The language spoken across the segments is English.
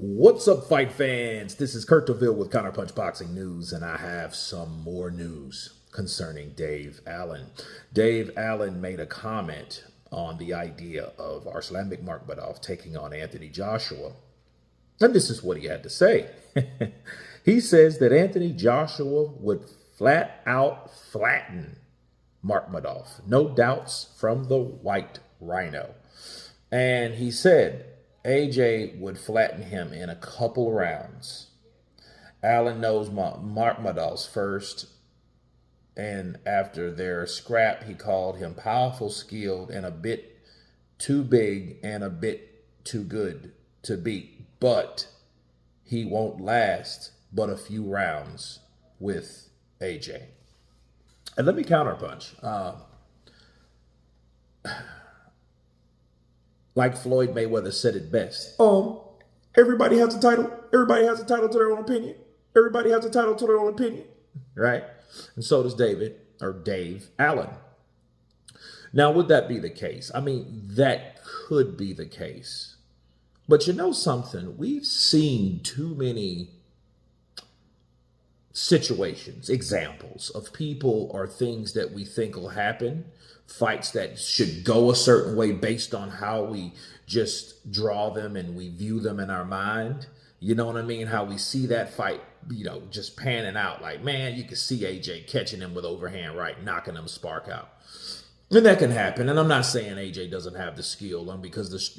What's up, fight fans? This is Kurt DeVille with Counterpunch Boxing News, and I have some more news concerning Dave Allen. Dave Allen made a comment on the idea of Arslan Makhmudov taking on Anthony Joshua. And this is what he had to say. He says that Anthony Joshua would flat out flatten Makhmudov. No doubts from the White Rhino. And he said AJ would flatten him in a couple rounds. Allen knows Makhmudov's first, and after their scrap, he called him powerful, skilled, and a bit too big and a bit too good to beat. But he won't last but a few rounds with AJ. And let me counterpunch. Like Floyd Mayweather said it best. Everybody has a title. Everybody has a title to their own opinion. Everybody has a title to their own opinion. Right? And so does Dave Allen. Now, would that be the case? I mean, that could be the case. But you know something? We've seen too many situations, examples of people or things that we think will happen, fights that should go a certain way based on how we just draw them and we view them in our mind. You know what I mean? How we see that fight, just panning out. Like, man, you can see AJ catching him with overhand right, knocking him spark out. And that can happen. And I'm not saying AJ doesn't have the skill, because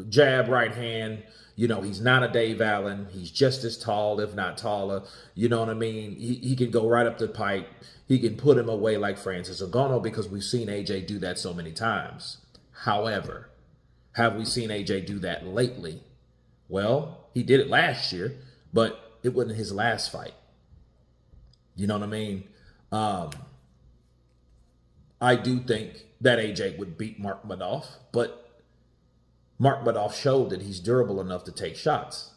jab, right hand, he's not a Dave Allen. He's just as tall, if not taller. You know what I mean? He can go right up the pipe. He can put him away like Francis Ngannou, because we've seen AJ do that so many times. However, have we seen AJ do that lately? Well, he did it last year, but it wasn't his last fight. You know what I mean? I do think that AJ would beat Makhmudov, but Makhmudov showed that he's durable enough to take shots.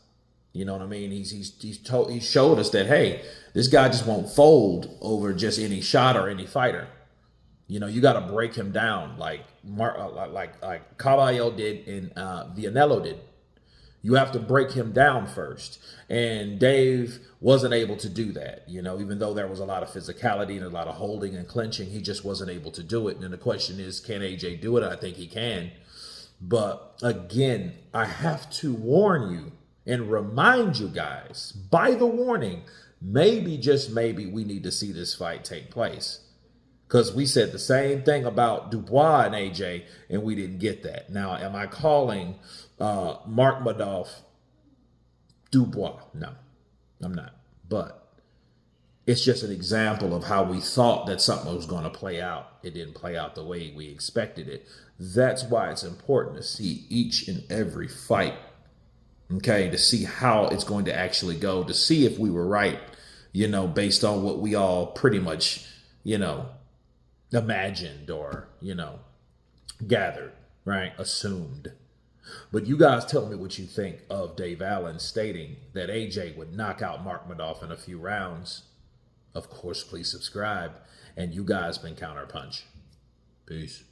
You know what I mean? He showed us that, hey, this guy just won't fold over just any shot or any fighter. You got to break him down like Caballo did and Vianello did. You have to break him down first. And Dave wasn't able to do that. Even though there was a lot of physicality and a lot of holding and clinching, he just wasn't able to do it. And then the question is, can AJ do it? I think he can. But again, I have to warn you and remind you guys, by the warning, maybe, just maybe, we need to see this fight take place. Because we said the same thing about Dubois and AJ, and we didn't get that. Now, am I calling Makhmudov Dubois? No, I'm not. But it's just an example of how we thought that something was going to play out. It didn't play out the way we expected it. That's why it's important to see each and every fight, okay, to see how it's going to actually go, to see if we were right, based on what we all pretty much, imagined or, gathered, right? Assumed. But you guys tell me what you think of Dave Allen stating that AJ would knock out Makhmudov in a few rounds. Of course, please subscribe. And you guys been Counterpunch. Peace.